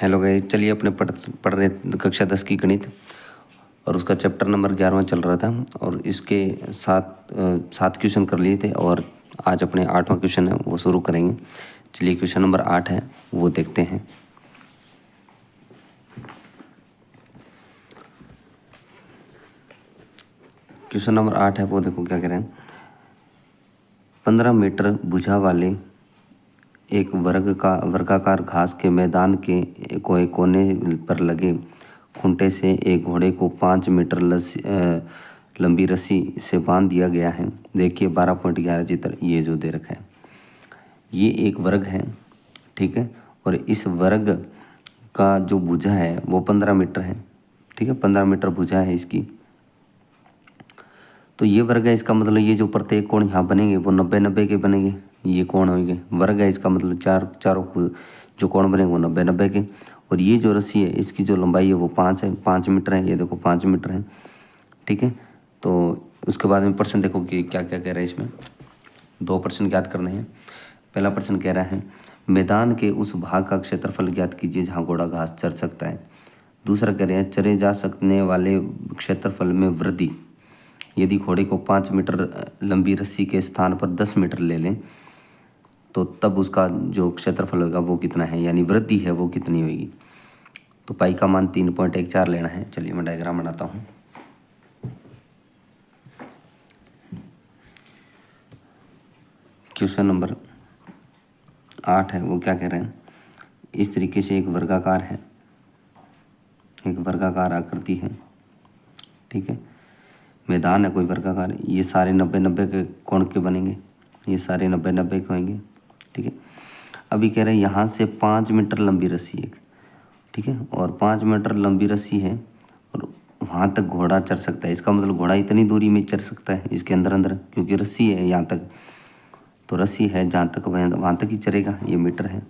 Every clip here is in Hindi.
हेलो गाइस, चलिए अपने पढ़ रहे कक्षा 10 की गणित और उसका चैप्टर नंबर 11वां चल रहा था और इसके सात क्वेश्चन कर लिए थे और आज अपने 8वां क्वेश्चन है वो शुरू करेंगे। चलिए क्वेश्चन नंबर 8 है वो देखते हैं। क्वेश्चन नंबर 8 है वो देखो क्या कह रहे हैं। 15 मीटर भुजा वाले एक वर्गाकार घास के मैदान के एक कोने पर लगे खूंटे से एक घोड़े को 5 मीटर लंबी रस्सी से बांध दिया गया है। देखिए 12.11 चित्र ये जो दे रखा है, ये एक वर्ग है, ठीक है। और इस वर्ग का जो भुजा है वो 15 मीटर है, ठीक है। 15 मीटर भुजा है इसकी। तो ये वर्ग है, इसका मतलब ये जो प्रत्येक कोण यहाँ बनेंगे वो 90-90 के बनेंगे। ये कोण होंगे, वर्ग है इसका मतलब चारों जो कोण बनेंगे वो 90-90 के। और ये जो रस्सी है इसकी जो लंबाई है वो 5 मीटर है। ये देखो 5 मीटर है, ठीक है। तो उसके बाद में प्रश्न देखो कि क्या क्या कह रहा है इसमें। 2 प्रश्न ज्ञात करने हैं। पहला प्रश्न कह रहा है मैदान के उस भाग का क्षेत्रफल ज्ञात कीजिए जहाँ घोड़ा घास चर सकता है। दूसरा कह रहे हैं चरे जा सकने वाले क्षेत्रफल में वृद्धि। यदि घोड़े को 5 मीटर लंबी रस्सी के स्थान पर 10 मीटर ले लें तो तब उसका जो क्षेत्रफल होगा वो कितना है, यानी वृद्धि है वो कितनी होगी। तो पाई का मान 3.14 लेना है। चलिए मैं डायग्राम बनाता हूँ। क्वेश्चन नंबर 8 है वो क्या कह रहे हैं। इस तरीके से एक वर्गाकार है, एक वर्गाकार आकृति है, ठीक है। मैदान है कोई वर्गाकार, ये सारे 90-90 के कोण के बनेंगे, ये सारे 90-90 के होंगे, ठीक है। अभी कह रहे हैं यहाँ से 5 मीटर लंबी रस्सी एक, ठीक है। और 5 मीटर लंबी रस्सी है और वहाँ तक घोड़ा चढ़ सकता है। इसका मतलब घोड़ा इतनी दूरी में चढ़ सकता है इसके अंदर अंदर, क्योंकि रस्सी है यहाँ तक। तो रस्सी है जहाँ तक वहाँ तक ही चढ़ेगा, ये मीटर है।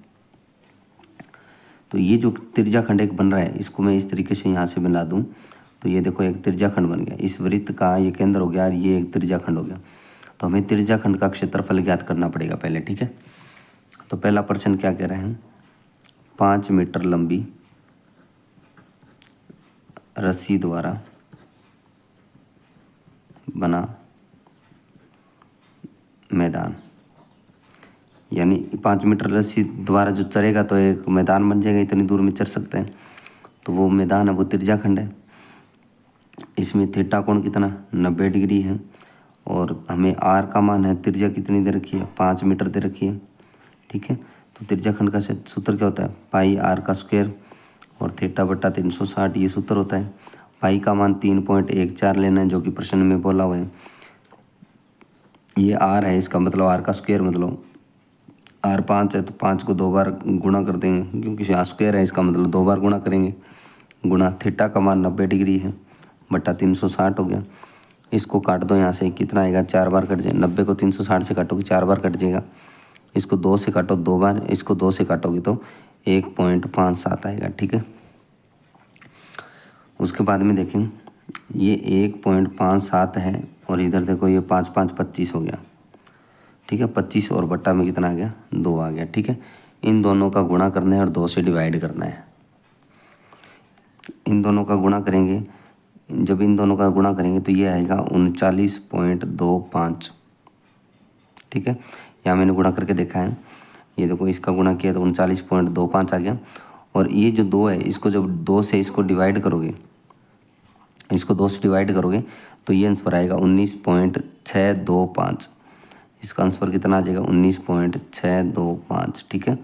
तो ये जो त्रिज्या खंड एक बन रहा है इसको मैं इस तरीके से यहाँ से बना दूँ तो ये देखो एक त्रिज्या खंड बन गया। इस वृत्त का ये केंद्र हो गया और ये एक त्रिज्या खंड हो गया। तो हमें त्रिज्या खंड का क्षेत्रफल ज्ञात करना पड़ेगा पहले, ठीक है। तो पहला प्रश्न क्या कह रहे हैं, 5 मीटर लंबी रस्सी द्वारा बना मैदान, यानी 5 मीटर रस्सी द्वारा जो चलेगा तो एक मैदान बन जाएगा, इतनी दूर में चल सकते हैं। तो वो मैदान है वो त्रिज्या खंड है। इसमें थीटा कोण कितना 90 डिग्री है और हमें आर का मान है, त्रिज्या कितनी दे रखी है 5 मीटर दे रखी है, ठीक है। तो त्रिज्या खंड का सूत्र क्या होता है, पाई आर का स्क्वायर और थीटा बटा 360 ये सूत्र होता है। पाई का मान 3.14 लेना है जो कि प्रश्न में बोला हुआ है। ये आर है, इसका मतलब आर का स्क्वायर, मतलब आर 5 है तो 5 को 2 बार गुणा कर देंगे, क्योंकि यहाँ स्क्वायर है इसका मतलब 2 बार गुणा करेंगे। गुणा थीटा का मान 90 डिग्री है बटा 360 हो गया। इसको काट दो, यहाँ से कितना आएगा 4 बार कट जाए। 90 को 360 से काटोगे 4 बार कट जाएगा। इसको 2 से काटो 2 बार, इसको 2 से काटोगे तो 1.57 आएगा, ठीक है। उसके बाद में देखें ये 1.57 है और इधर देखो ये 5 25 हो गया, ठीक है। 25 और बट्टा में कितना आ गया 2 आ गया, ठीक है। इन दोनों का गुणा करना है और 2 से डिवाइड करना है। इन दोनों का गुणा करेंगे, जब इन दोनों का गुणा करेंगे तो ये आएगा 39.25, ठीक है। यहाँ मैंने गुणा करके देखा है, ये देखो इसका गुणा किया तो 39.25 आ गया। और ये जो 2 है इसको जब 2 से इसको डिवाइड करोगे, इसको 2 से डिवाइड करोगे तो ये आंसर आएगा 19.625। इसका आंसर कितना आ जाएगा 19.625, ठीक है।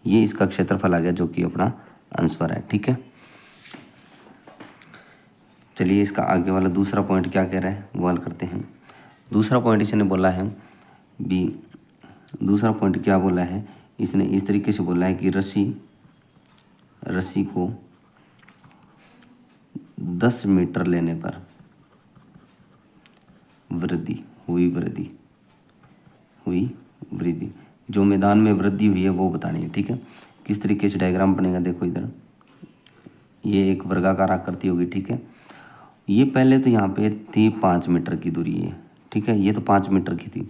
ये इसका क्षेत्रफल आ गया जो कि अपना आंसर है, ठीक है। चलिए इसका आगे वाला दूसरा पॉइंट क्या कह रहा है वो हल करते हैं। दूसरा पॉइंट इसने बोला है दूसरा पॉइंट क्या बोला है, इसने इस तरीके से बोला है कि रस्सी को 10 मीटर लेने पर वृद्धि जो मैदान में वृद्धि हुई है वो बतानी है, ठीक है। किस तरीके से डायग्राम बनेगा देखो इधर, ये एक वर्गाकार आकृति होगी, ठीक है। ये पहले तो यहाँ पे थी 5 मीटर की दूरी है, ठीक है। ये तो 5 मीटर की थी,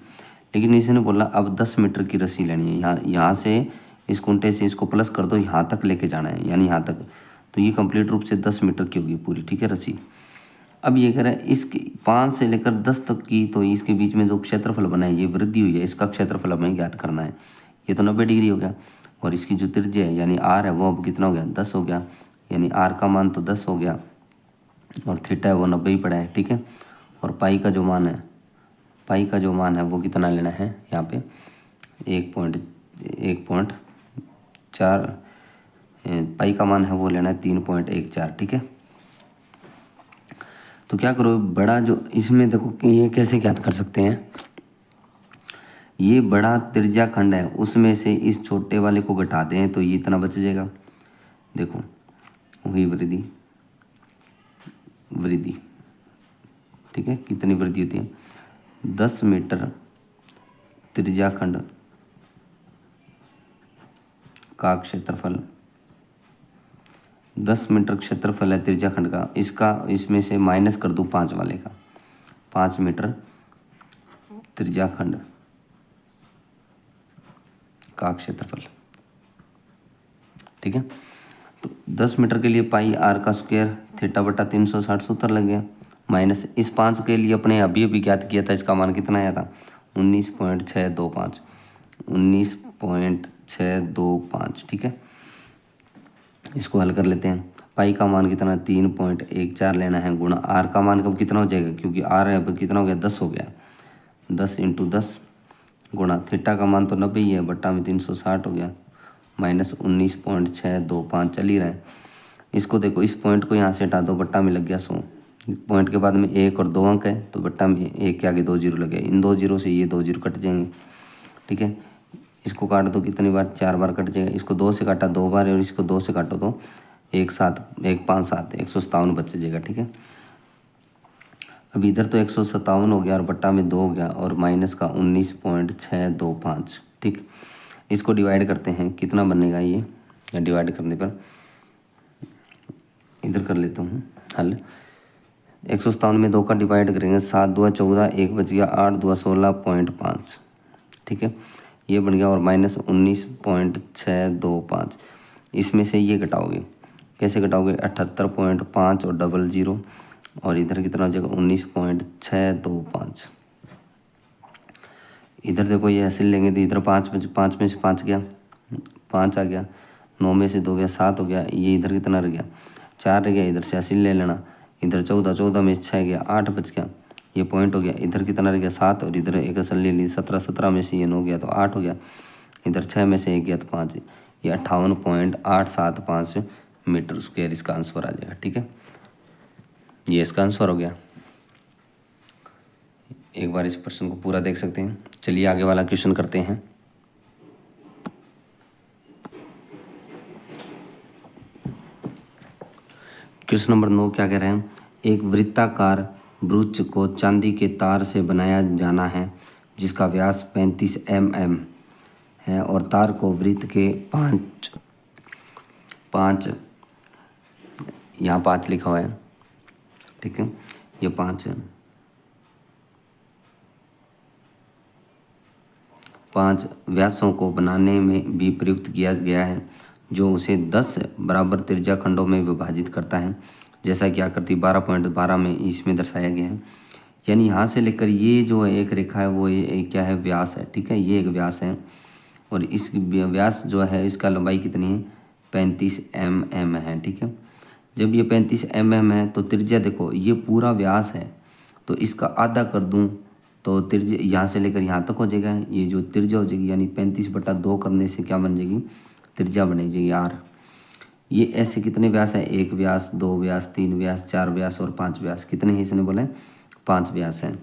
लेकिन इसने बोला अब 10 मीटर की रस्सी लेनी है। यहाँ से इस कुंटे से इसको प्लस कर दो, यहाँ तक लेके जाना है, यानी यहाँ तक। तो ये कंप्लीट रूप से 10 मीटर की होगी पूरी, ठीक है, रस्सी। अब ये कह रहा है इसके 5 से लेकर 10 तक की, तो इसके बीच में जो क्षेत्रफल बना है ये वृद्धि हुई है, इसका क्षेत्रफल हमें ज्ञात करना है। ये तो 90 डिग्री हो गया, और इसकी जो त्रिज्या है यानी आर है वो अब कितना हो गया, 10 हो गया, यानी आर का मान तो 10 हो गया, और थीटा है वो 90 ही पड़ा है, ठीक है। और पाई का जो मान है, पाई का जो मान है वो कितना लेना है यहाँ पे 1.4, पाई का मान है वो लेना है 3.14, ठीक है। तो क्या करो, बड़ा जो इसमें देखो कि ये कैसे ज्ञात कर सकते हैं, ये बड़ा त्रिज्या खंड है उसमें से इस छोटे वाले को घटा दें तो ये इतना बच जाएगा। देखो वही वृद्धि, वृद्धि, ठीक है, कितनी वृद्धि होती है, 10 मीटर त्रिज्या खंड का क्षेत्रफल, 10 मीटर क्षेत्रफल है त्रिज्या खंड का, इसका इसमें से माइनस कर दूं 5 वाले का, 5 मीटर त्रिज्या खंड का क्षेत्रफल, ठीक है। तो 10 मीटर के लिए पाई आर का स्क्वायर थीटा बटा 360 सूत्र लग गया, माइनस इस 5 के लिए अपने अभी ज्ञात किया था, इसका मान कितना आया था 19.625, 19.625, ठीक है। इसको हल कर लेते हैं, पाई का मान कितना 3.14 लेना है, गुणा आर का मान कब कितना हो जाएगा, क्योंकि आर है अब कितना हो गया 10 हो गया, 10 × 10 गुणा थीटा का मान तो 90 ही है, बट्टा में 360 हो गया, माइनस 19.625 चल ही रहा है। इसको देखो, इस पॉइंट को यहाँ से हटा दो, बट्टा में लग गया 100, पॉइंट के बाद में 1 और 2 अंक है तो बट्टा में 1 के आगे 2 जीरो लगे, इन 2 जीरो से ये 2 जीरो कट जाएंगे, ठीक है। इसको काट दो कितनी बार, 4 बार कट जाएगा, इसको 2 से काटा 2 बार और इसको 2 से काटो तो 1 7 1 5 7 157 बच जाएगा, ठीक है। अब इधर तो 157 हो गया और बट्टा में 2 हो गया और माइनस का 19.625, ठीक। इसको डिवाइड करते हैं, कितना बनेगा ये, डिवाइड करने पर इधर कर लेता हूँ हल, 157 में 2 का डिवाइड करेंगे, 7 2 14, 1 बच गया, 8 2 16.5, ठीक है, ये बन गया, और माइनस 19.625, इसमें से ये घटाओगे, कैसे घटाओगे, 78.5 और डबल जीरो, और इधर कितना हो जाएगा 19.625। इधर देखो ये ऐसे लेंगे तो इधर 5 में से 5 गया, 5 आ गया, 9 में से 2 गया, 7 हो गया, ये इधर कितना रह गया 4 रह गया, इधर से ऐसे ले लेना, इधर 14 में से 6 गया, 8 बच गया, ये पॉइंट हो गया, इधर कितना रह गया 7, और इधर एक असल ले ली 17 में से ये 9 गया तो 8 हो गया, इधर 6 में से 1 गया तो 5, ये 58.875 मीटर स्क्वायर इसका आंसर आ जाएगा, ठीक है। ये इसका आंसर हो गया। एक बार इस प्रश्न को पूरा देख सकते हैं। चलिए आगे वाला क्वेश्चन करते हैं। क्वेश्चन नंबर 9 क्या कह रहे हैं, एक वृत्ताकार ब्रूच को चांदी के तार से बनाया जाना है जिसका व्यास 35 mm है और तार को वृत्त के 5 यहाँ 5 लिखा हुआ है, ठीक है, ये 5 है, 5 व्यासों को बनाने में भी प्रयुक्त किया गया है जो उसे 10 बराबर त्रिज्या खंडों में विभाजित करता है, जैसा कि आकृति 12.12 में इसमें दर्शाया गया है। यानी यहाँ से लेकर ये जो एक रेखा है वो ये क्या है, व्यास है, ठीक है, ये एक व्यास है, और इस व्यास जो है इसका लंबाई कितनी है 35 mm है, ठीक है। जब ये 35 mm है तो त्रिज्या देखो ये पूरा व्यास है, तो इसका आधा कर दूं तो त्रिज्या यहाँ से लेकर यहाँ तक हो जाएगा, ये जो त्रिज्या हो जाएगी यानी 35/2 करने से क्या बन जाएगी, त्रिज्या बन जाएगी r। ये ऐसे कितने व्यास है, 1 व्यास, 2 व्यास, 3 व्यास, 4 व्यास और 5 व्यास, कितने हैं इसने बोला 5 व्यास हैं।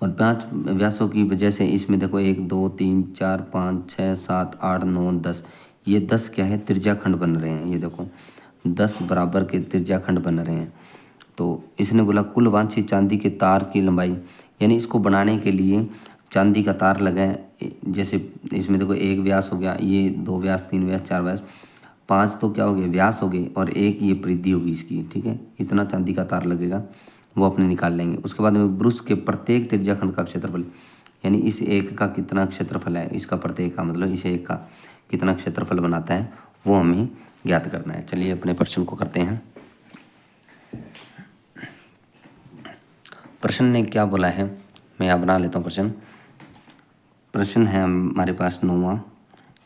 और 5 व्यासों की वजह से इसमें देखो 1 2 3 4 5 6 7 8 9 10, ये 10 क्या है त्रिज्या खंड बन रहे हैं, ये देखो 10 बराबर के त्रिज्या खंड बन रहे हैं। तो इसने बोला कुल वांछित चांदी के तार की लंबाई, यानी इसको बनाने के लिए चांदी का तार लगाए, जैसे इसमें देखो 1 व्यास हो गया, ये 2 व्यास, 3 व्यास, 4 व्यास, 5 तो क्या हो गए व्यास हो गए, और 1 ये वृद्धि होगी इसकी, ठीक है, इतना चांदी का तार लगेगा वो अपने निकाल लेंगे। उसके बाद में ब्रूस के प्रत्येक त्रिज्या खंड का क्षेत्रफल, यानी इस एक का कितना क्षेत्रफल है, इसका प्रत्येक का मतलब इस एक का, कितना क्षेत्रफल बनाता है वो हमें ज्ञात करना है। चलिए अपने प्रश्न को करते हैं। प्रश्न ने क्या बोला है, मैं यहाँ बना लेता हूँ प्रश्न है हमारे पास 9वां।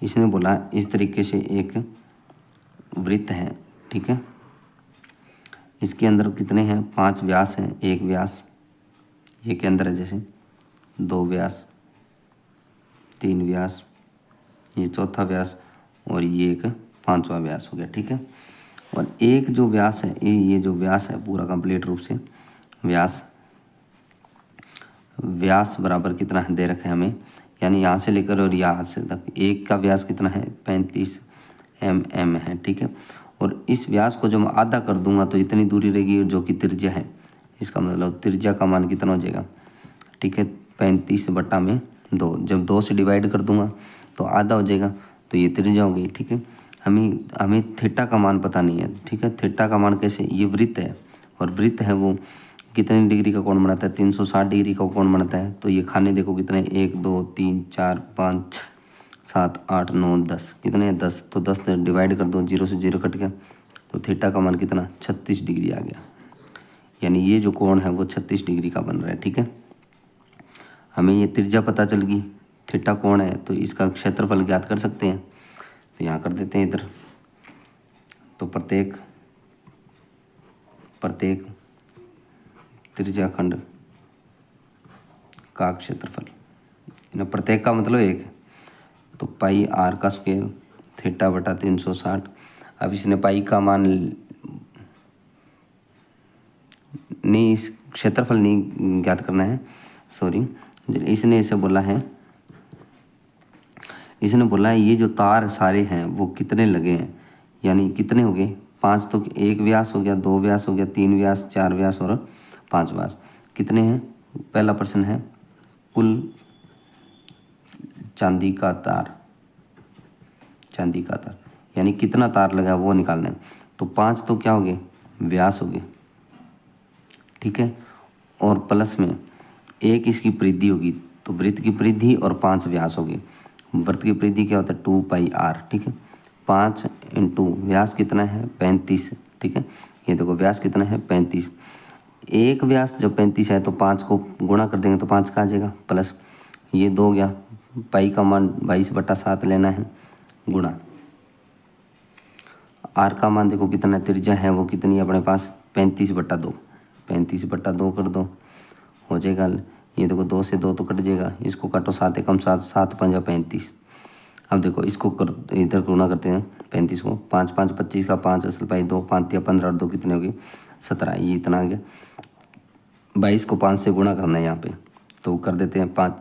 इसने बोला इस तरीके से एक वृत्त है, ठीक है, इसके अंदर कितने हैं 5 व्यास हैं, 1 व्यास ये के अंदर है, जैसे 2 व्यास, 3 व्यास, ये चौथा व्यास और ये एक 5वां व्यास हो गया, ठीक है। और एक जो व्यास है ये जो व्यास है पूरा कंप्लीट रूप से व्यास बराबर कितना है दे रखा है हमें, यानी यहाँ से लेकर और यहाँ से तक एक का व्यास कितना है 35 mm है, ठीक है। और इस व्यास को जो मैं आधा कर दूंगा तो इतनी दूरी रहेगी जो कि त्रिज्या है, इसका मतलब त्रिज्या का मान कितना हो जाएगा, ठीक है, 35/2। जब 2 से डिवाइड कर दूंगा तो आधा हो जाएगा, तो ये त्रिज्या हो गई, ठीक है। हमें थीटा का मान पता नहीं है, ठीक है। थीटा का मान कैसे, ये वृत्त है और वृत्त है वो कितने डिग्री का कोण बनाता है 360 डिग्री का कोण बनाता है। तो ये खाने देखो कितने 1 2 3 4 5 7 8 9 10 कितने 10, तो 10 से डिवाइड कर दो, 0 से 0 कट गया, तो थीटा का मान कितना 36 डिग्री आ गया। यानी ये जो कोण है वो 36 डिग्री का बन रहा है, ठीक है। हमें ये त्रिज्या पता चल गई, थीटा कोण है, तो इसका क्षेत्रफल ज्ञात कर सकते हैं। तो यहाँ कर देते हैं इधर, तो प्रत्येक त्रिज्या खंड का क्षेत्रफल, प्रत्येक का मतलब 1 है, तो पाई r का स्क्वायर थीटा बटा 360। अब इसने पाई का मान नहीं, इस क्षेत्रफल नहीं ज्ञात करना है, सॉरी, इसने इसे बोला है, इसने बोला है ये जो तार सारे हैं वो कितने लगे हैं, यानी कितने हो गए 5, तो 1 व्यास हो गया, 2 व्यास हो गया, 3 व्यास, 4 व्यास और 5 व्यास कितने हैं। पहला प्रश्न है कुल चांदी का तार यानी कितना तार लगा वो निकालना है। तो 5 तो क्या हो गए व्यास हो गए, ठीक है, और प्लस में 1 इसकी परिधि होगी, तो वृत्त की परिधि और 5 व्यास हो गए। वृत्त की परिधि क्या होता है 2πr, ठीक है। 5 इंटू व्यास कितना है 35, ठीक है। ये देखो व्यास कितना है 35, एक व्यास जब 35 है तो 5 को गुणा कर देंगे तो 5 का आ जाएगा, प्लस ये 2 गया, पाई का मान 22/7 लेना है, गुणा आर का मान देखो कितना त्रिज्या है वो कितनी है अपने पास 35/2, 35/2 कर दो हो जाएगा। ये देखो 2 से 2 तो कट जाएगा, इसको काटो 7 एकम 7, 7 पंजा 35। अब देखो इसको कर इधर गुणा करते हैं 35 को, 5 5 25 का 5 असल पाई 2, 5 या 15 और 2 कितने हो गए 17, ये इतना आ गया। 22 को 5 से गुणा करना है यहाँ पे, तो कर देते हैं 5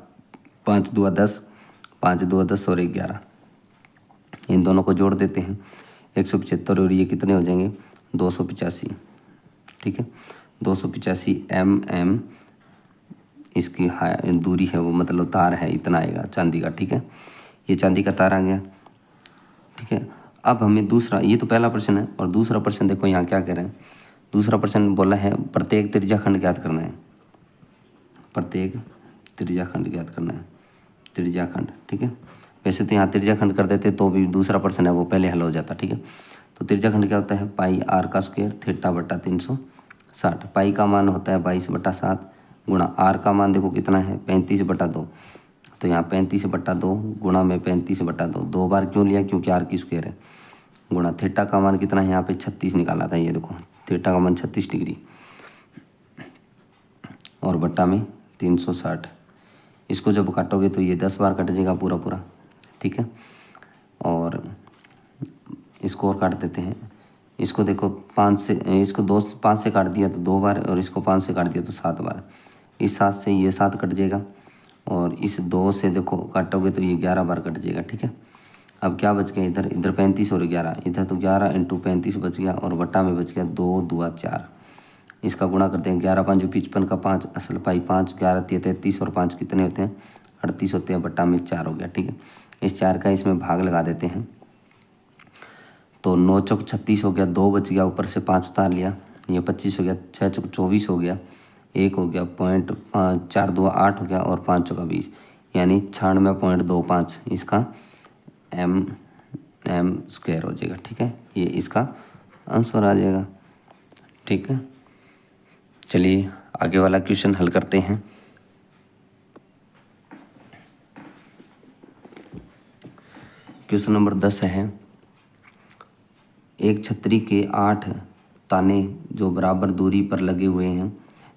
5 2 10, 5 2 10 और 11, इन दोनों को जोड़ देते हैं 175 और ये कितने हो जाएंगे 285, ठीक है। 285 mm इसकी दूरी है वो, मतलब तार है इतना आएगा चांदी का, ठीक है। ये चांदी का तार आ गया, ठीक है। अब हमें दूसरा, ये तो पहला प्रश्न है, और दूसरा प्रश्न देखो यहाँ क्या कह रहे हैं। दूसरा प्रश्न बोला है प्रत्येक त्रिज्याखंड ज्ञात करना है, प्रत्येक त्रिज्याखंड ज्ञात करना है, त्रिज्याखंड, ठीक है। वैसे तो यहाँ त्रिज्याखंड कर देते तो भी दूसरा प्रश्न है वो पहले हल हो जाता, ठीक है। तो त्रिज्याखंड क्या होता है पाई r का स्क्वायर थीटा बटा 360, पाई का मान होता है 22/7 गुणा आर का मान देखो कितना है 35/2, तो यहाँ 35/2 गुणा में 35/2, 2 बार क्यों लिया क्योंकि आर की स्क्वायर है, गुणा थीटा का मान कितना है यहाँ पे 36 निकाला था, ये देखो थीटा का मान 36 डिग्री और बट्टा में 360। इसको जब काटोगे तो ये 10 बार कट जाएगा पूरा पूरा, ठीक है। और इसको और काट देते हैं, इसको देखो 5 से, इसको 5 से काट दिया तो 2 बार, और इसको 5 से काट दिया तो 7 बार, इस 7 से ये 7 कट जाएगा, और इस 2 से देखो काटोगे तो ये 11 बार कट जाएगा, ठीक है। अब क्या बच गया इधर 35 और 11, इधर तो 11 इंटू 35 बच गया, और बट्टा में बच गया 2 2 4, इसका गुणा करते हैं 11 5 55 का 5 असल पाई 5, 11 33 और 5 कितने होते हैं 38 होते हैं, बट्टा में 4 हो गया, ठीक है। इस 4 का इसमें भाग लगा देते हैं, तो 9 चौक 36 हो गया, 2 बच गया, ऊपर से 5 उतार लिया, ये 25 हो गया, 6 चौक 24 हो गया, 1 हो गया, 4 2 8 हो गया, और 5 चौका 20, यानी 96.25 इसका m² हो जाएगा। ठीक है, ये इसका आंसर आ जाएगा। ठीक है, चलिए आगे वाला क्वेश्चन हल करते हैं। क्वेश्चन नंबर 10 है, एक छतरी के 8 ताने जो बराबर दूरी पर लगे हुए हैं,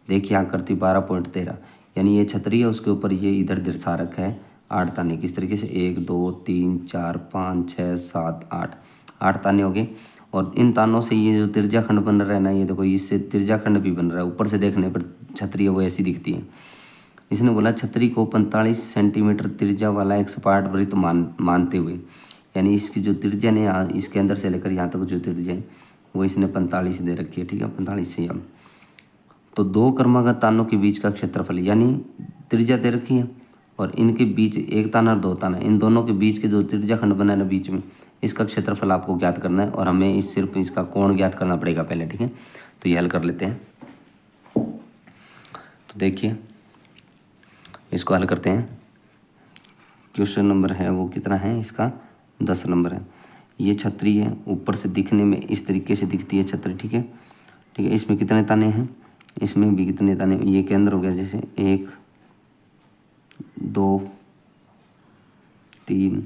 देखिए आकृति 12.13, यानी ये छतरी है, उसके ऊपर ये इधर दर्शा रखा है 8 ताने। किस तरीके से, 1 2 3 4 5 6 7 8 ताने हो गए। और इन तानों से ये जो तिरछा खंड बन रहा है ना, ये देखो इससे तिरछा खंड भी बन रहा है। ऊपर से देखने पर छतरी है वो ऐसी दिखती है। इसने बोला छतरी को 45 सेंटीमीटर तिरछा वाला एक सपाट वृत्त मानते हुए, यानी इसकी जो तिरछा ने इसके अंदर से लेकर यहाँ तक जो तिरछा है वो इसने 45 दे रखी है। ठीक है, 45 से हम तो दो क्रमागत तानों के बीच का क्षेत्रफल, यानी त्रिज्या दे रखी है और इनके बीच एक ताना और दो ताना, इन दोनों के बीच के जो त्रिज्या खंड बना है ना बीच में, इसका क्षेत्रफल आपको ज्ञात करना है और हमें सिर्फ इसका कोण ज्ञात करना पड़ेगा पहले। ठीक है, तो ये हल कर लेते हैं। तो देखिए इसको हल करते हैं। क्वेश्चन नंबर है वो कितना है, इसका 10 नंबर है। ये छतरी है, ऊपर से दिखने में इस तरीके से दिखती है छतरी। ठीक है, ठीक है, इसमें कितने ताने हैं, इसमें भी कितने ताने, ये केंद्र हो गया, जैसे 1 2 3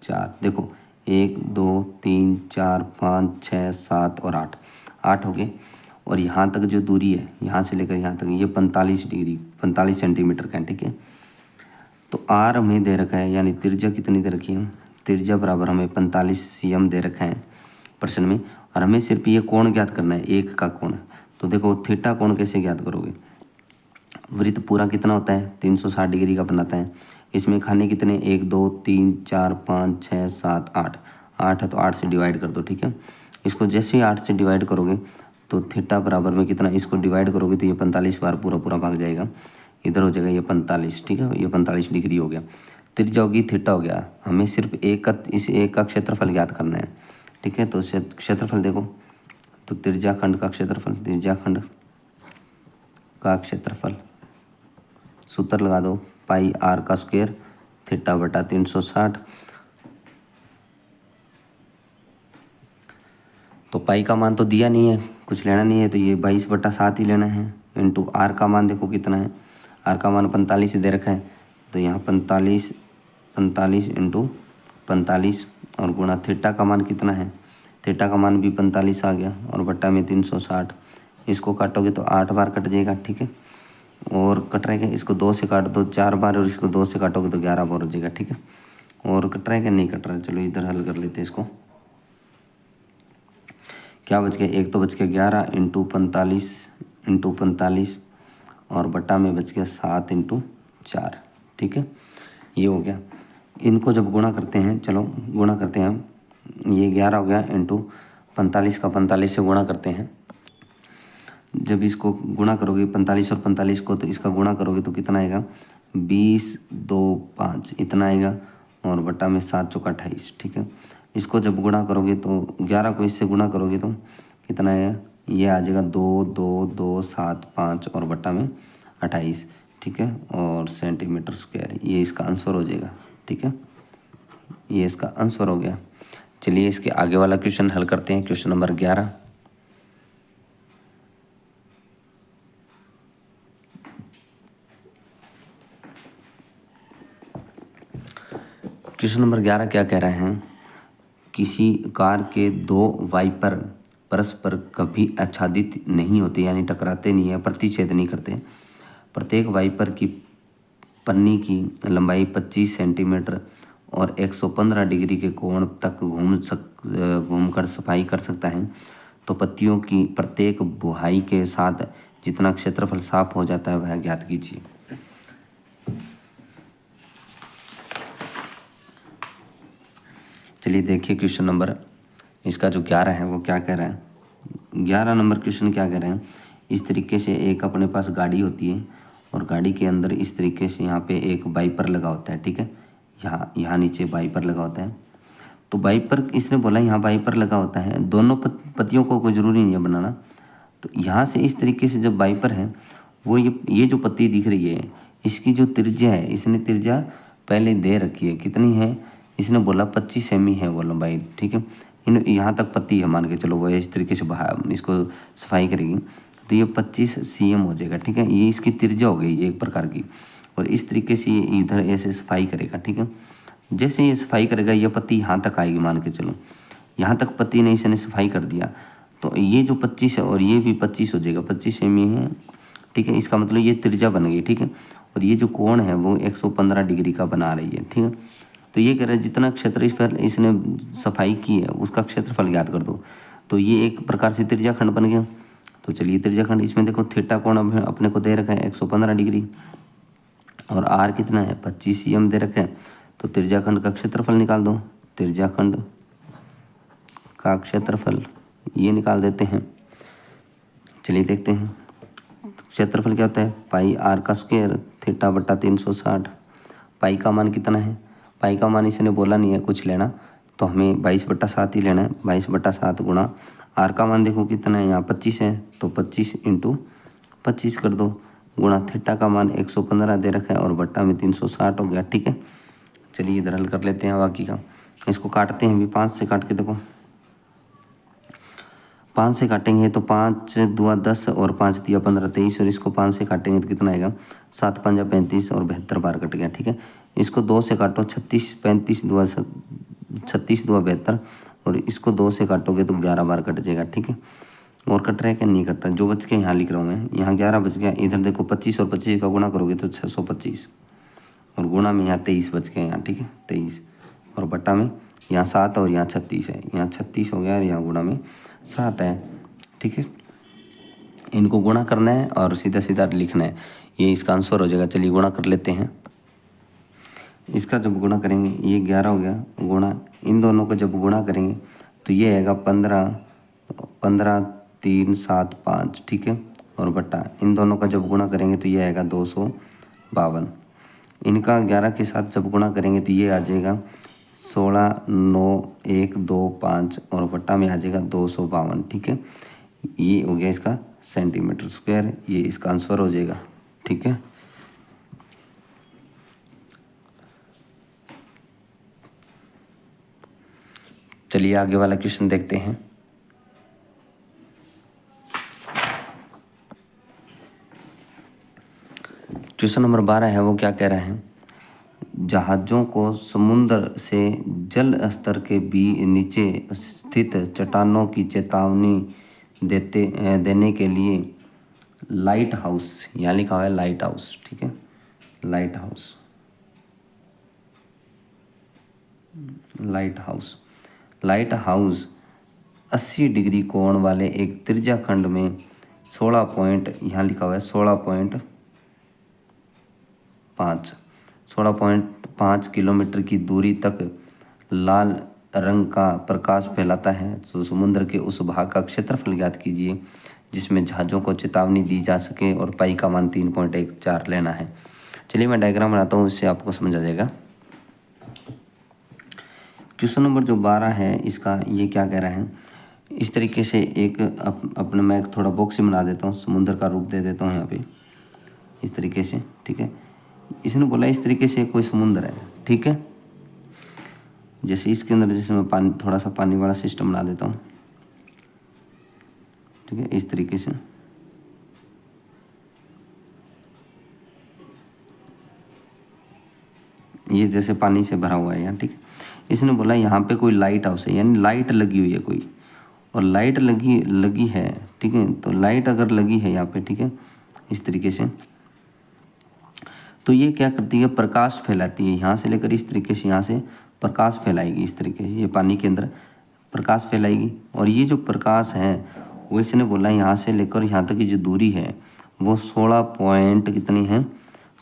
4, देखो 1 2 3 4 5 6 7 और 8 हो गए। और यहाँ तक जो दूरी है, यहाँ से लेकर यहाँ तक, ये 45 सेंटीमीटर का है। ठीक है, तो आर हमें दे रखा है, यानी त्रिज्या कितनी दे रखी है, त्रिज्या बराबर हमें 45 cm दे रखा है प्रश्न में। और हमें सिर्फ ये कोण ज्ञात करना है, एक का कोण। तो देखो थीटा कोण कैसे ज्ञात करोगे, वृत्त पूरा कितना होता है, 360 डिग्री का बनाता है। इसमें खाने कितने, 1 2 3 4 5 6 7 8 है, तो 8 से डिवाइड कर दो। ठीक है, इसको जैसे ही 8 से डिवाइड करोगे तो थीटा बराबर में कितना, इसको डिवाइड करोगे तो ये 45 बार पूरा भाग जाएगा, इधर हो जाएगा ये 45। ठीक है, ये 45 डिग्री हो गया। त्रिज्या होगी, थीटा हो गया। हमें सिर्फ इस एक का क्षेत्रफल ज्ञात करना है। ठीक है, तो क्षेत्रफल देखो, तो त्रिज्या खंड का क्षेत्रफल, त्रिज्या खंड का क्षेत्रफल सूत्र लगा दो, पाई आर का स्क्वायर थीटा बटा 360। तो पाई का मान तो दिया नहीं है, कुछ लेना नहीं है, तो ये 22/7 ही लेना है। इंटू आर का मान देखो कितना है, आर का मान 45 दे रखा है, तो यहाँ 45 इंटू 45 और गुणा थीटा का मान कितना है, थीटा का मान भी 45 आ गया और बट्टा में 360। इसको काटोगे तो 8 बार कट जाएगा। ठीक है, और कट रहेगा, इसको 2 से काट दो 4 बार और इसको 2 से काटोगे तो 11 बार हो जाएगा। ठीक है, और कट रहेगा, नहीं कट रहा है, चलो इधर हल कर लेते हैं इसको। क्या बच गया, एक तो बच गया 11 इंटू 45 और बट्टा में बच गया 7 इंटू 4। ठीक है, ये हो गया। इनको जब गुणा करते हैं, चलो गुणा करते हैं हम, ये 11 हो गया इंटू 45 का 45 से गुणा करते हैं। जब इसको गुणा करोगे 45 और 45 को, तो इसका गुणा करोगे तो कितना आएगा, 20 2 5 इतना आएगा और बट्टा में 7 चौका 28। ठीक है, इसको जब गुणा करोगे तो 11 को इससे गुणा करोगे तो कितना आएगा, ये आ जाएगा 2 2 2 7 5 और बट्टा में 28। ठीक है, और सेंटीमीटर स्क्वायर, ये इसका आंसर हो जाएगा। ठीक है, ये इसका आंसर हो गया। चलिए इसके आगे वाला क्वेश्चन हल करते हैं। क्वेश्चन नंबर 11, क्वेश्चन नंबर 11 क्या कह रहे हैं, किसी कार के 2 वाइपर परस्पर कभी आच्छादित नहीं होते, यानी टकराते नहीं है, प्रतिच्छेद नहीं करते। प्रत्येक वाइपर की पन्नी की लंबाई 25 सेंटीमीटर और 115 डिग्री के कोण तक घूमकर सफाई कर सकता है। तो पत्तियों की प्रत्येक बुहाई के साथ जितना क्षेत्रफल साफ हो जाता है वह ज्ञात कीजिए। चलिए देखिए क्वेश्चन नंबर इसका जो 11 है वो क्या कह रहा है। 11 नंबर क्वेश्चन क्या कह रहे हैं, इस तरीके से एक अपने पास गाड़ी होती है और गाड़ी के अंदर इस तरीके से यहाँ पे एक वाइपर लगा होता है। ठीक है, यहाँ नीचे वाइपर लगा होता है। तो वाइपर इसने बोला यहाँ वाइपर लगा होता है, दोनों पत्तियों को कोई ज़रूरी नहीं है बनाना। तो यहाँ से इस तरीके से जब वाइपर है वो ये जो पत्ती दिख रही है, इसकी जो त्रिज्या है, इसने त्रिज्या पहले दे रखी है, कितनी है, इसने बोला 25 सेमी है वो लंबाई, ठीक है। इन यहाँ तक पत्ती है मान के चलो, वो इस तरीके से इसको सफाई करेगी तो ये 25 cm हो जाएगा, ठीक है। ये इसकी त्रिज्या हो गई एक प्रकार की, और इस तरीके से ये इधर ऐसे सफाई करेगा, ठीक है। जैसे ये सफाई करेगा ये पत्ती यहाँ तक आएगी मान के चलो, यहाँ तक पत्ती ने इसने सफाई कर दिया तो ये जो 25 है और ये भी 25 हो जाएगा, 25 सेमी है, ठीक है। इसका मतलब ये त्रिज्या बन गई, ठीक है। और ये जो कोण है वो 115 डिग्री का बना रही है, ठीक है। तो ये कह रहा है जितना क्षेत्र इस पर इसने सफाई की है उसका क्षेत्रफल ज्ञात कर दो। तो ये एक प्रकार से त्रिज्या खंड बन गया। तो चलिए त्रिज्या खंड, इसमें देखो थीटा कोण अपने को दे रखा है 115 डिग्री और आर कितना है 25 cm दे रखा है। तो त्रिज्या खंड का क्षेत्रफल निकाल दो, त्रिज्या खंड का क्षेत्रफल ये निकाल देते हैं। चलिए देखते हैं क्षेत्रफल क्या होता है, पाई आर का स्क्वायर थीटा बटा 360। पाई का मान कितना है, पाई का मान इसने बोला नहीं है कुछ लेना, तो हमें 22/7 ही लेना है। 22/7 गुणा आर का मान देखो कितना है, यहाँ 25 है तो 25 × 25 कर दो, गुणा थीटा का मान 115 दे रखा है और बट्टा में 360 हो गया, ठीक है। चलिए इधर हल कर लेते हैं बाकी का। इसको काटते हैं, अभी 5 से काट के देखो, 5 से काटेंगे तो 5 दूआ 10 और 5 दिया 15 23, और इसको 5 से काटेंगे तो कितना आएगा 7 5 35 और 72 बार कट गया, ठीक है। इसको 2 से काटो 36 35 दूआ 36 दूआ 72, और इसको 2 से काटोगे तो 11 बार कट जाएगा, ठीक है। और कट रहा है क्या, नहीं कट रहा, जो बच के यहाँ लिख रहा हूँ मैं, यहाँ 11 बच गया। इधर देखो 25 और 25 का गुणा करोगे तो 625, और गुणा में यहाँ 23 बच गए यहाँ, ठीक है 23, और बट्टा में यहाँ 7 और यहाँ 36 है, यहाँ 36 हो गया और यहाँ गुणा में 7 है, ठीक है। इनको गुणा करना है और सीधा सीधा लिखना है, ये इसका आंसर हो जाएगा। चलिए गुणा कर लेते हैं। इसका जब गुणा करेंगे ये 11 हो गया, गुणा इन दोनों को जब गुणा करेंगे तो ये आएगा 15 3 7 5, ठीक है। और बट्टा इन दोनों का जब गुणा करेंगे तो ये आएगा 252। इनका 11 के साथ जब गुणा करेंगे तो ये आ जाएगा 16 9 1 2 5, और बट्टा में आ जाएगा 252, ठीक है। ये हो गया इसका सेंटीमीटर स्क्वायर, ये इसका आंसर हो जाएगा, ठीक है। चलिए आगे वाला क्वेश्चन देखते हैं। क्वेश्चन नंबर 12 है, वो क्या कह रहा है, जहाज़ों को समुद्र से जल स्तर के नीचे स्थित चट्टानों की चेतावनी देने के लिए लाइट हाउस, यहाँ लिखा हुआ है लाइट हाउस, ठीक है, light house, light house, light house 80 degree कोण वाले एक त्रिज्या खंड में 16 पॉइंट, यहाँ लिखा हुआ है 16.5 किलोमीटर की दूरी तक लाल रंग का प्रकाश फैलाता है। तो समुद्र के उस भाग का क्षेत्रफल ज्ञात कीजिए जिसमें जहाज़ों को चेतावनी दी जा सके, और पाई का मान 3.14 लेना है। चलिए मैं डायग्राम बनाता हूँ, इससे आपको समझ आ जाएगा। क्वेश्चन नंबर जो 12 है इसका ये क्या कह रहा है, इस तरीके से एक अपने मैं एक थोड़ा बॉक्स ही बना देता हूँ, समुद्र का रूप दे देता हूँ यहाँ पे इस तरीके से, ठीक है। इसने बोला इस तरीके से कोई समुद्र है, ठीक है। जैसे इसके अंदर जैसे मैं पानी, थोड़ा सा पानी वाला सिस्टम बना देता हूँ, ठीक है, इस तरीके से। ये जैसे पानी से भरा हुआ है यहाँ, ठीक है। इसने बोला यहाँ पे कोई लाइट हाउस है, यानी लाइट लगी हुई है कोई, और लाइट लगी है, ठीक है। तो लाइट अगर लगी है यहाँ पे, ठीक है, इस तरीके से, तो ये क्या करती है, प्रकाश फैलाती है, यहाँ से लेकर इस तरीके से यहाँ से प्रकाश फैलाएगी, इस तरीके से ये पानी के अंदर प्रकाश फैलाएगी। और ये जो प्रकाश है वो इसने बोला यहाँ से लेकर यहाँ तक की जो दूरी है वो 16 पॉइंट कितनी है,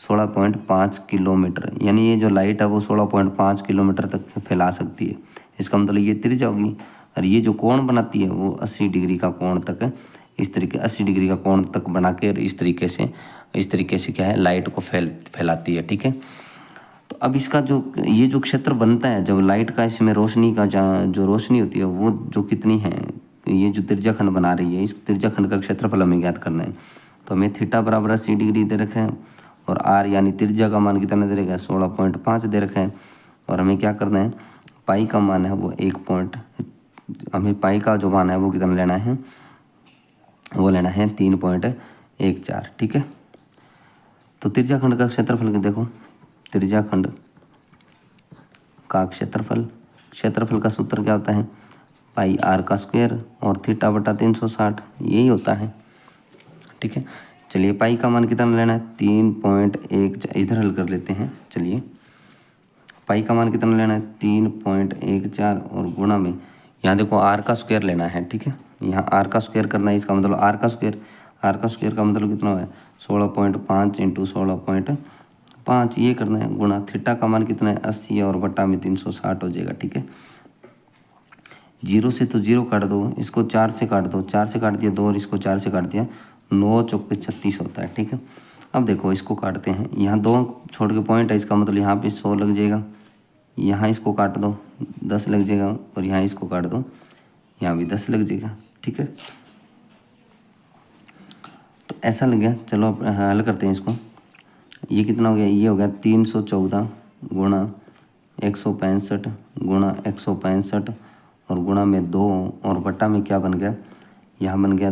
16.5 किलोमीटर, यानी ये जो लाइट है वो 16.5 किलोमीटर तक फैला सकती है। इसका मतलब ये त्रिज्या होगी, और ये जो कोण बनाती है वो 80 डिग्री का कोण तक, इस तरीके 80 डिग्री का कोण तक बना के इस तरीके से क्या है लाइट को फैलाती है, ठीक है। तो अब इसका जो ये जो क्षेत्र बनता है जब लाइट का इसमें रोशनी का जो रोशनी होती है वो जो कितनी है, ये जो त्रिज्या खंड बना रही है, इस त्रिज्या खंड का क्षेत्रफल हमें ज्ञात करना है। तो हमें थीटा बराबर 80 डिग्री दे रखा है, और आर यानी त्रिज्या का मान कितना दे रखा है 16.5 दे रखा है, और हमें क्या करना है, पाई का मान है वो 1 पॉइंट, हमें पाई का जो मान है वो कितना लेना है, वो लेना है 3.14। ठीक है। तो त्रिज्याखंड का क्षेत्रफल देखो, त्रिज्याखंड का क्षेत्रफल का सूत्र क्या होता है, पाई आर का स्क्वायर और थीटा बटा 360, यही होता है। ठीक है। चलिए पाई का मान कितना लेना है, 3.1, इधर हल कर लेते हैं। चलिए पाई का मान कितना लेना है, 3.14 और गुणा में यहाँ देखो आर का स्क्वायर लेना है। ठीक है, यहाँ आर का स्क्वायर करना है, इसका मतलब आर का स्क्वायर का मतलब कितना है, 16.5 इंटू 16.5 ये करना है, गुणा थीटा का मान कितना है 80 और बटा में 360 हो जाएगा। ठीक है, 0 से तो 0 काट दो, इसको 4 से काट दो, 4 से काट दिया 2 और इसको 4 से काट दिया, 9 चौके 36 होता है। ठीक है, अब देखो इसको काटते हैं, यहाँ 2 छोड़ के पॉइंट है, इसका मतलब यहाँ पे 100 लग जाएगा, यहाँ इसको काट दो 10 लग जाएगा और यहाँ इसको काट दो, यहाँ भी 10 लग जाएगा। ठीक है, तो ऐसा लग गया। चलो अब हल करते हैं इसको। ये कितना हो गया, ये हो गया 314 गुणा 165 गुणा 165 और गुणा में 2 और बटा में क्या बन गया, यहाँ बन गया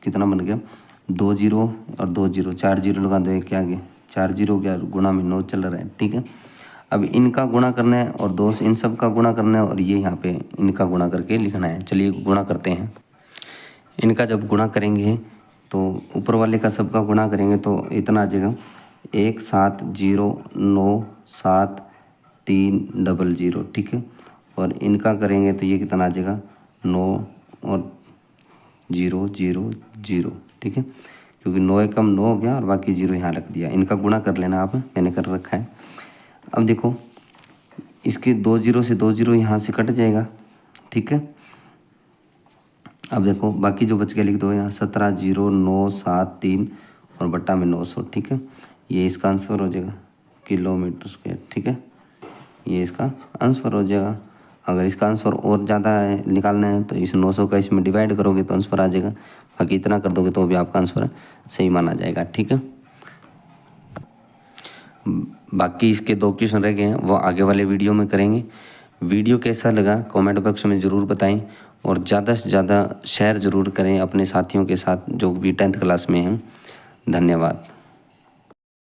कितना बन गया, 2 0 और 2 0, 4 0 लगा दो, क्या गया 4 0 हो गया, गुणा में 9 चल रहा है। ठीक है, अब इनका गुणा करना है और 2 से इन सब का गुणा करना है और ये यहाँ पे इनका गुणा करके लिखना है। चलिए गुणा करते हैं। इनका जब गुणा करेंगे तो ऊपर वाले का सबका गुणा करेंगे तो इतना आ जाएगा 170973000। ठीक है, और इनका करेंगे तो ये कितना आ जाएगा 9 और 0 0 0। ठीक है, क्योंकि 9 एकम 9 हो गया और बाकी 0 यहाँ रख दिया। इनका गुणा कर लेना आप, मैंने कर रखा है। अब देखो इसके 2 0 से 2 0 यहाँ से कट जाएगा। ठीक है, अब देखो बाकी जो बच गया लिख दो यहाँ 170973 और बट्टा में 900। ठीक है, ये इसका आंसर हो जाएगा किलोमीटर स्क्वायर। ठीक है, ये इसका आंसर हो जाएगा। अगर इसका आंसर और ज़्यादा निकालना है तो इस 900 का इसमें डिवाइड करोगे तो आंसर आ जाएगा, बाकी इतना कर दोगे तो भी आपका आंसर सही माना जाएगा। ठीक है, बाकी इसके 2 क्वेश्चन रह गए हैं, वो आगे वाले वीडियो में करेंगे। वीडियो कैसा लगा कमेंट बॉक्स में ज़रूर बताएं और ज़्यादा से ज़्यादा शेयर ज़रूर करें अपने साथियों के साथ जो भी 10th क्लास में हैं। धन्यवाद।